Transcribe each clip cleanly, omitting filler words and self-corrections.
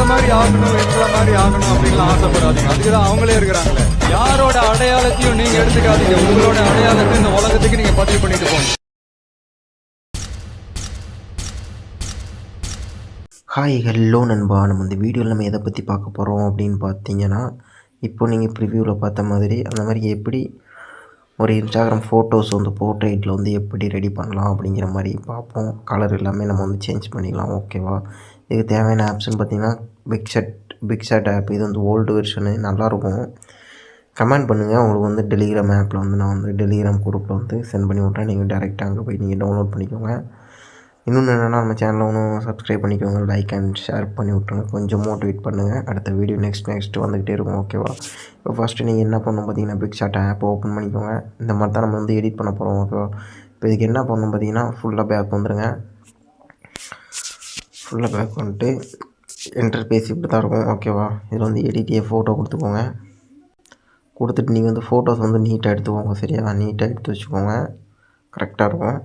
உங்களை மாதிரி ஆகணும் அப்படின்லாம் ஆசைப்படாதீங்க. அதுக்கு தான் அவங்களே இருக்கிறாங்களே. யாரோட அடையாளத்தையும் நீங்க எடுத்துக்காதீங்க. உங்களோட அடையாளத்தை இந்த உலகத்துக்கு நீங்க பதிவு பண்ணிட்டு போங்க. ஹாய் ஹலோ நண்பா. நம்ம இந்த வீடியோவில் நம்ம எதை பற்றி பார்க்க போகிறோம் அப்படின்னு பார்த்தீங்கன்னா, இப்போ நீங்கள் ப்ரிவ்யூவில் பார்த்த மாதிரி அந்த மாதிரி எப்படி ஒரு இன்ஸ்டாகிராம் ஃபோட்டோஸ் வந்து போர்ட்ரேட்டில் வந்து எப்படி ரெடி பண்ணலாம் அப்படிங்கிற மாதிரி பார்ப்போம். கலர் எல்லாமே நம்ம வந்து சேஞ்ச் பண்ணிக்கலாம். ஓகேவா? இதுக்கு தேவையான ஆப்ஸ்ன்னு பார்த்தீங்கன்னா பிக்சட் ஆப். இது வந்து ஓல்டு வெர்ஷனு, நல்லாயிருக்கும். கமெண்ட் பண்ணுங்கள். உங்களுக்கு வந்து டெலிகிராம் ஆப்பில் வந்து நான் வந்து டெலிகிராம் குரூப்பில் வந்து சென்ட் பண்ணி விட்றேன். நீங்கள் டேரெக்டாக அங்கே போய் நீங்கள் டவுன்லோட் பண்ணிக்கோங்க. இன்னொன்று என்னென்னா, நம்ம சேனலை ஒன்றும் சப்ஸ்கிரைப் பண்ணிக்கோங்க, லைக் அண்ட் ஷேர் பண்ணி விட்ருங்க, கொஞ்சம் மோட்டிவேட் பண்ணுங்கள். அடுத்த வீடியோ நெக்ஸ்ட் வந்துக்கிட்டே இருக்கும். ஓகேவா? இப்போ ஃபஸ்ட்டு நீங்கள் என்ன பண்ணணும் பார்த்தீங்கன்னா, பிக்சாட் ஆப் ஓப்பன் பண்ணிக்கோங்க. இந்த மாதிரி தான் நம்ம வந்து எடிட் பண்ண போகிறோம். ஓகேவா? இப்போ இதுக்கு என்ன பண்ணணும் பார்த்தீங்கன்னா, ஃபுல்லாக பேக் வந்துடுங்க. ஃபுல்லாக பேக் வந்துட்டு இன்டர்ஃபேஸ் இப்படி தான் இருக்கும். ஓகேவா? இதில் வந்து எடிட்டியை ஃபோட்டோ கொடுத்துக்கோங்க. கொடுத்துட்டு நீங்கள் வந்து ஃபோட்டோஸ் வந்து நீட்டாக எடுத்துக்கோங்க. சரியா? நீட்டாக எடுத்து வச்சுக்கோங்க. கரெக்டாக இருக்கும்.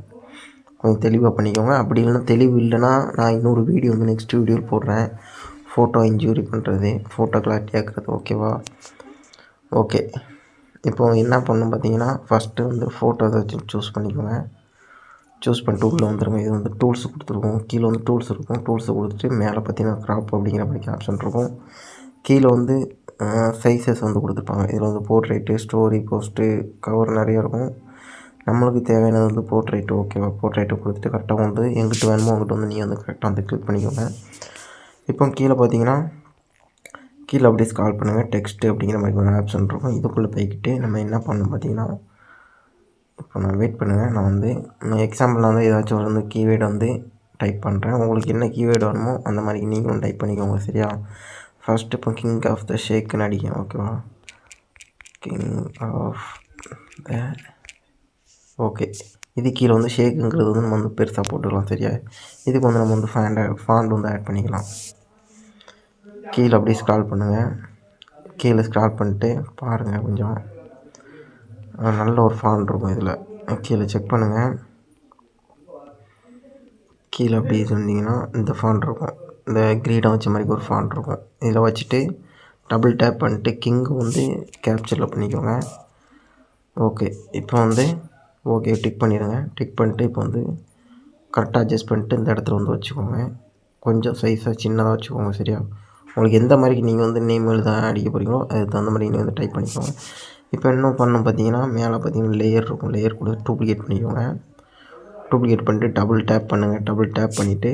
கொஞ்சம் தெளிவாக பண்ணிக்கோங்க. அப்படி இல்லைன்னா தெளிவு இல்லைன்னா நான் இன்னொரு வீடியோ வந்து நெக்ஸ்ட் வீடியோவில் போடுறேன். ஃபோட்டோ இன்ஜூரி பண்ணுறது, ஃபோட்டோ கிளாரிட்டி ஆக்குறது. ஓகேவா? ஓகே. இப்போது என்ன பண்ணணும் பார்த்தீங்கன்னா, ஃபஸ்ட்டு வந்து ஃபோட்டோ ஏதாச்சும் சூஸ் பண்ணிக்கோங்க. சூஸ் பண்ணிட்டு உள்ளே வந்துடுங்க. இது வந்து டூல்ஸ் கொடுத்துருக்கோம். கீழே வந்து டூல்ஸ் இருக்கும். டூல்ஸை கொடுத்துட்டு மேலே பார்த்தீங்கன்னா க்ராப் அப்படிங்கிற மாதிரி ஆப்ஷன் இருக்கும். கீழே வந்து சைஸஸ் வந்து கொடுத்துருப்பாங்க. இதில் வந்து போர்ட்ரேட்டு, ஸ்டோரி, போஸ்ட்டு, கவர் நிறையா இருக்கும். நம்மளுக்கு தேவையானது வந்து போர்ட்ரேட்டு. ஓகேவா? போர்ட்ரேட்டை கொடுத்துட்டு கரெக்டாக வந்து எங்கிட்ட வேணுமோ அங்கிட்ட வந்து நீங்கள் வந்து கரெக்டாக வந்து கிளிக் பண்ணிக்கோங்க. இப்போ கீழே பார்த்தீங்கன்னா, கீழே அப்படியே ஸ்க்ரால் பண்ணுங்கள். டெக்ஸ்ட்டு அப்படிங்கிற மாதிரி ஒரு ஆப்ஷன் இருக்கும். இதுக்குள்ளே போய்கிட்டு நம்ம என்ன பண்ணணும் பார்த்தீங்கன்னா, இப்போ நான் வெயிட் பண்ணுங்கள். நான் வந்து எக்ஸாம்பிள் வந்து ஏதாச்சும் வந்து கீவேர்டு வந்து டைப் பண்ணுறேன். உங்களுக்கு என்ன கீவேர்டு வேணுமோ அந்த மாதிரி நீங்களும் டைப் பண்ணிக்கோங்க. சரியா? ஃபஸ்ட்டு இப்போ கிங் ஆஃப் த ஷேக்குன்னு அடிக்கணும். ஓகேவா? King of the okay. இது கீழே வந்து ஷேக்குங்கிறது வந்து நம்ம வந்து பெருசாக போட்டுக்கலாம். சரியா? இதுக்கு வந்து நம்ம வந்து ஃபாண்ட் வந்து ஆட் பண்ணிக்கலாம். கீழே அப்படியே ஸ்க்ரால் பண்ணுங்கள். கீழே ஸ்க்ரால் பண்ணிட்டு பாருங்கள், கொஞ்சம் நல்ல ஒரு ஃபாண்ட் இருக்கும் இதில். கீழே செக் பண்ணுங்கள். கீழே அப்படி சொன்னீங்கன்னா இந்த ஃபாண்ட் இருக்கும். இந்த கிரீடம் வச்ச மாதிரி ஒரு ஃபாண்ட் இருக்கும். இதில் வச்சுட்டு டபுள் டேப் பண்ணிட்டு கிங்கு வந்து கேப்சரில் பண்ணிக்கோங்க. ஓகே. இப்போ வந்து ஓகே டிக் பண்ணிடுங்க. டிக் பண்ணிட்டு இப்போ வந்து கரெக்டாக அட்ஜஸ்ட் பண்ணிட்டு இந்த இடத்துல வந்து வச்சுக்கோங்க. கொஞ்சம் சைஸாக சின்னதாக வச்சுக்கோங்க. சரியா? உங்களுக்கு எந்த மாதிரி நீங்கள் வந்து நேம் எழுத அடிக்க போகிறீங்களோ அதுக்கு தகுந்த மாதிரி நீங்கள் வந்து டைப் பண்ணிக்கோங்க. இப்போ என்ன பண்ணணும் பார்த்தீங்கன்னா, மேலே பார்த்தீங்கன்னா லேயர் இருக்கும். லேயர் கூட டூப்ளிகேட் பண்ணிக்கோங்க. டூப்ளிகேட் பண்ணிட்டு டபுள் டேப் பண்ணுங்கள். டபுள் டேப் பண்ணிவிட்டு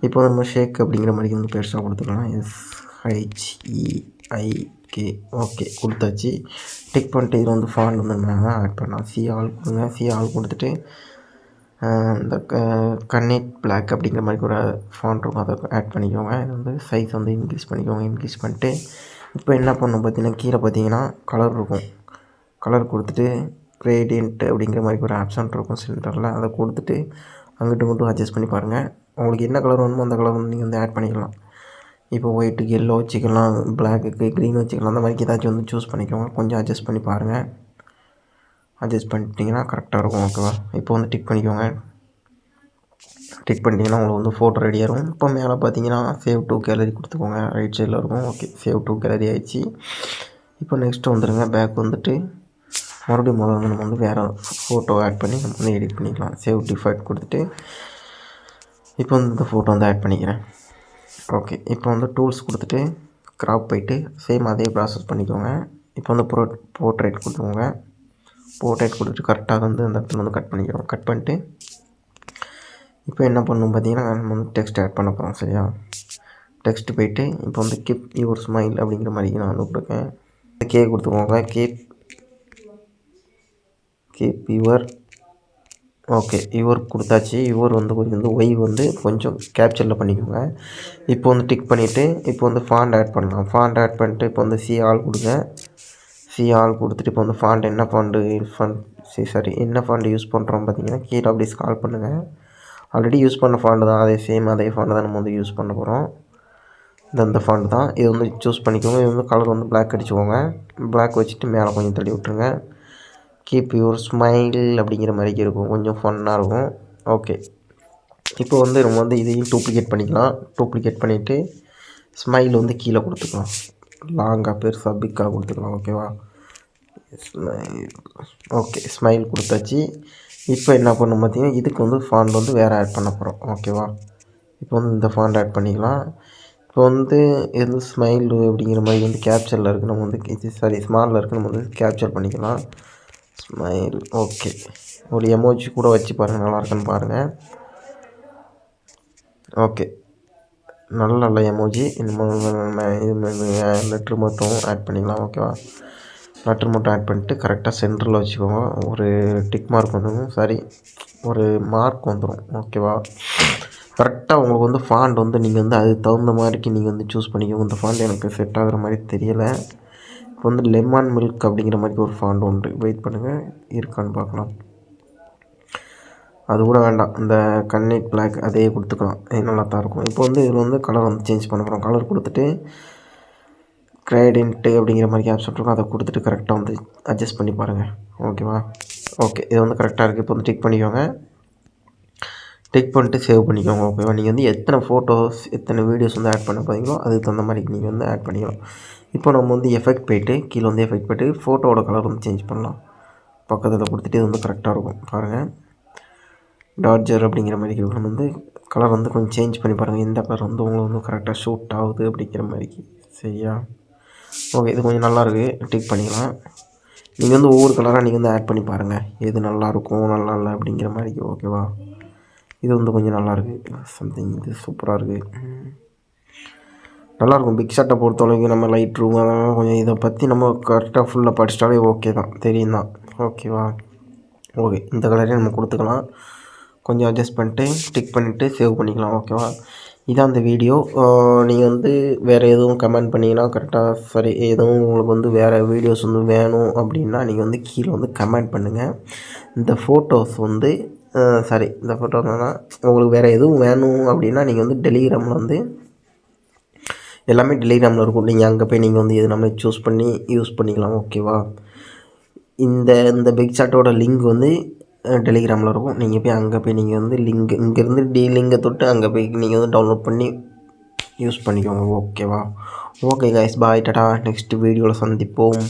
இப்போ நம்ம ஷேக் அப்படிங்கிற மாதிரி வந்து பெருசாக கொடுத்துக்கலாம். SHEIK. ஓகே கொடுத்தாச்சு. டிக் பண்ணிட்டு இதில் வந்து ஃபாண்ட் வந்து நம்ம ஆட் பண்ணலாம். சி ஆல் கொடுங்க. சி ஆல் கொடுத்துட்டு இந்த கன்னேட் பிளாக் அப்படிங்கிற மாதிரி ஒரு ஃபாண்ட் இருக்கும். அதை ஆட் பண்ணிக்கோங்க. இது வந்து சைஸ் வந்து இன்க்ரீஸ் பண்ணிக்கோங்க. இன்க்ரீஸ் பண்ணிட்டு இப்போ என்ன பண்ணணும் பார்த்தீங்கன்னா, கீழே பார்த்தீங்கன்னா கலர் இருக்கும். கலர் கொடுத்துட்டு கிரேடியன்ட் அப்படிங்கிற மாதிரி ஒரு ஆப்ஷன் இருக்கும் சென்டரில். அதை கொடுத்துட்டு அங்கிட்டு மட்டும் அட்ஜஸ்ட் பண்ணி பாருங்கள். உங்களுக்கு என்ன கலர் வேணுமோ அந்த கலர் வந்து நீங்கள் வந்து ஆட் பண்ணிக்கலாம். இப்போ ஒயிட்டுக்கு எல்லோ வச்சுக்கலாம், பிளாக்குக்கு க்ரீன் வச்சுக்கலாம். அந்த மாதிரி ஏதாச்சும் வந்து சூஸ் பண்ணிக்கோங்க. கொஞ்சம் அட்ஜஸ்ட் பண்ணி பாருங்கள். அட்ஜஸ்ட் பண்ணிட்டீங்கன்னா கரெக்டாக இருக்கும். ஓகேவா? இப்போ வந்து டிக் பண்ணிக்கோங்க. டிக் பண்ணிட்டீங்கன்னா உங்களுக்கு வந்து ஃபோட்டோ ரெடியாக இருக்கும். இப்போ மேலே பார்த்தீங்கன்னா சேவ் டு கேலரி கொடுத்துக்கோங்க. ரைட் சைடில் இருக்கும். ஓகே சேவ் டு கேலரி ஆகிடுச்சு. இப்போ நெக்ஸ்ட்டு வந்துடுங்க. பேக் வந்துட்டு மறுபடியும் வந்து நம்ம வந்து வேறு ஃபோட்டோ ஆட் பண்ணி நம்ம வந்து எடிட் பண்ணிக்கலாம். சேவ் டிஃபால்ட் கொடுத்துட்டு இப்போ வந்து இந்த ஃபோட்டோ வந்து ஆட் பண்ணிக்கிறேன். ஓகே. இப்போ வந்து டூல்ஸ் கொடுத்துட்டு க்ராப் போயிட்டு சேம் அதே ப்ராசஸ் பண்ணிக்கோங்க. இப்போ வந்து போர்ட்ரேட் கொடுத்துக்கோங்க. போர்ட்ரேட் கொடுத்துட்டு கரெக்டாக வந்து அந்த இடத்துல வந்து கட் பண்ணிக்கிறோம். கட் பண்ணிட்டு இப்போ என்ன பண்ணணும் பார்த்தீங்கன்னா, நம்ம வந்து டெக்ஸ்ட் ஆட் பண்ண போகிறோம். சரியா? டெக்ஸ்ட்டு போயிட்டு இப்போ வந்து கீப் யுவர் ஸ்மைல் அப்படிங்கிற மாதிரி நான் வந்து கொடுக்கேன். கே கொடுத்துக்கோங்க. கீப் யுவர் ஓகே யுவர் கொடுத்தாச்சு. யுவர் வந்து கொஞ்சம் ஒய் வந்து கொஞ்சம் கேப்சரில் பண்ணிக்கோங்க. இப்போ வந்து டிக் பண்ணிவிட்டு இப்போ வந்து ஃபாண்ட் ஆட் பண்ணலாம். ஃபாண்ட் ஆட் பண்ணிட்டு இப்போ வந்து சி ஆல் கொடுங்க. சி ஆல் கொடுத்துட்டு இப்போ வந்து ஃபாண்ட் என்ன ஃபாண்ட் யூஸ் பண்ணுறோம் பார்த்தீங்கன்னா, கீழே அப்படியே ஸ்க்ரால் பண்ணுங்கள். ஆல்ரெடி யூஸ் பண்ண ஃபாண்ட் தான். அதே ஃபாண்ட் தான் நம்ம வந்து யூஸ் பண்ண போகிறோம். இந்த ஃபாண்ட் தான். இது வந்து சூஸ் பண்ணிக்கோங்க. இது வந்து கலர் வந்து பிளாக் அடிச்சுக்கோங்க. பிளாக் வச்சுட்டு மேலே கொஞ்சம் தள்ளி விட்ருங்க. கீப் யுவர் ஸ்மைல் அப்படிங்கிற மாதிரி இருக்கும். கொஞ்சம் ஃபன்னாக இருக்கும். ஓகே. இப்போ வந்து நம்ம வந்து இதையும் டூப்ளிகேட் பண்ணிக்கலாம். டூப்ளிகேட் பண்ணிவிட்டு ஸ்மைல் வந்து கீழே கொடுத்துக்கலாம், லாங்காக பெருசாக பிக்காக கொடுத்துக்கலாம். ஓகேவா? ஸ்மைல். ஓகே, ஸ்மைல் கொடுத்தாச்சு. இப்போ என்ன பண்ணணும் பார்த்தீங்கன்னா, இதுக்கு வந்து ஃபாண்ட் வந்து வேறு ஆட் பண்ண போகிறோம். ஓகேவா? இப்போ வந்து இந்த ஃபாண்ட் ஆட் பண்ணிக்கலாம். இப்போ வந்து எது ஸ்மைல் அப்படிங்கிற மாதிரி வந்து கேப்சரில் இருக்குது, நம்ம வந்து இது ஸ்மாலில் இருக்குது, நம்ம வந்து கேப்சர் பண்ணிக்கலாம். ஸ்மைல். ஓகே, ஒரு எமோஜி கூட வச்சு பாருங்கள், நல்லா இருக்குன்னு பாருங்கள். ஓகே, நல்ல எமோஜி. இது லெட்ரு மட்டும் ஆட் பண்ணிக்கலாம். ஓகேவா? லெட்ரு மட்டும் ஆட் பண்ணிட்டு கரெக்டாக சென்டரில் வச்சுக்கோங்க. ஒரு டிக் மார்க் வந்துடும், சாரி, ஒரு மார்க் வந்துடும். ஓகேவா? கரெக்டாக உங்களுக்கு வந்து ஃபாண்ட் வந்து நீங்கள் வந்து அதுக்கு தகுந்த மாதிரிக்கு நீங்கள் வந்து சூஸ் பண்ணிக்கோங்க. இந்த ஃபாண்ட் எனக்கு செட் ஆகிற மாதிரி தெரியலை. இப்போ வந்து லெமன் மில்க் அப்படிங்கிற மாதிரி ஒரு ஃபாண்ட் உண்டு, வெயிட் பண்ணுங்கள் இருக்கான்னு பார்க்கலாம். அது கூட வேண்டாம், இந்த கன்னிக் பிளாக் அதே கொடுத்துக்கலாம், இது நல்லா தான் இருக்கும். இப்போ வந்து இதில் வந்து கலர் வந்து சேஞ்ச் பண்ண போகிறோம். கலர் கொடுத்துட்டு கிரேடியன்ட்டு அப்படிங்கிற மாதிரி ஆப்ஷன் இருக்கும், அதை கொடுத்துட்டு கரெக்டாக வந்து அட்ஜஸ்ட் பண்ணி பாருங்கள். ஓகேவா? ஓகே, இது வந்து கரெக்டாக இருக்குது. இப்போ வந்து டிக் பண்ணிக்கோங்க, டிக் பண்ணிட்டு சேவ் பண்ணிக்கோங்க. ஓகேவா? நீங்கள் வந்து எத்தனை ஃபோட்டோஸ் எத்தனை வீடியோஸ் வந்து ஆட் பண்ண போகிறீங்களோ அதுக்கு தகுந்த மாதிரி நீங்கள் வந்து ஆட் பண்ணிக்கலாம். இப்போ நம்ம வந்து எஃபெக்ட் போய்ட்டு கீழே வந்து எஃபெக்ட் போய்ட்டு ஃபோட்டோவோட கலர் வந்து சேஞ்ச் பண்ணலாம். பக்கத்தில் கொடுத்துட்டு இது வந்து கரெக்டாக இருக்கும் பாருங்கள். டார்ஜர் அப்படிங்கிற மாதிரி நம்ம வந்து கலர் வந்து கொஞ்சம் சேஞ்ச் பண்ணி பாருங்கள், எந்த கலர் வந்து உங்களுக்கு வந்து கரெக்டாக ஷூட் ஆகுது அப்படிங்கிற மாதிரி. சரியா? ஓகே, இது கொஞ்சம் நல்லாயிருக்கு, டிக் பண்ணிக்கலாம். நீங்கள் வந்து ஒவ்வொரு கலராக நீங்கள் வந்து ஆட் பண்ணி பாருங்கள், எது நல்லாயிருக்கும் நல்லா இல்லை அப்படிங்கிற மாதிரி. ஓகேவா? இது வந்து கொஞ்சம் நல்லாயிருக்கு, சம்திங் இது சூப்பராக இருக்குது, நல்லாயிருக்கும். பிக் ஷாட்டை பொறுத்தவரைக்கும் நம்ம லைட் ரூம் அதெல்லாம் கொஞ்சம் இதை பற்றி நம்ம கரெக்டாக ஃபுல்லாக படிச்சிட்டாலே ஓகே தான், தெரியும் தான். ஓகேவா? ஓகே, இந்த கலரே நம்ம கொடுத்துக்கலாம். கொஞ்சம் அட்ஜஸ்ட் பண்ணிட்டு டிக் பண்ணிவிட்டு சேவ் பண்ணிக்கலாம். ஓகேவா? இதான் அந்த வீடியோ. நீங்கள் வந்து வேறு எதுவும் கமெண்ட் பண்ணிங்கன்னா கரெக்டாக, சரி, எதுவும் உங்களுக்கு வந்து வேறு வீடியோஸ் வந்து வேணும் அப்படின்னா நீங்கள் வந்து கீழே வந்து கமெண்ட் பண்ணுங்கள். இந்த ஃபோட்டோஸ் வந்து சாரி, இந்த ஃபோட்டோ என்னன்னா உங்களுக்கு வேறு எதுவும் வேணும் அப்படின்னா நீங்கள் வந்து டெலிகிராமில் வந்து எல்லாமே டெலிகிராமில் இருக்கும், நீங்கள் அங்கே போய் நீங்கள் வந்து எது நம்ம சூஸ் பண்ணி யூஸ் பண்ணிக்கலாம். ஓகேவா? இந்த பிக் சாட்டோட லிங்க் வந்து டெலிகிராமில் இருக்கும், நீங்கள் போய் அங்கே போய் நீங்கள் வந்து லிங்க் இங்கேருந்து லிங்கை தொட்டு அங்கே போய் நீங்கள் வந்து டவுன்லோட் பண்ணி யூஸ் பண்ணிக்கோங்க. ஓகேவா? ஓகே கைஸ், பாய், டாடா. நெக்ஸ்ட் வீடியோவில் சந்திப்போம்.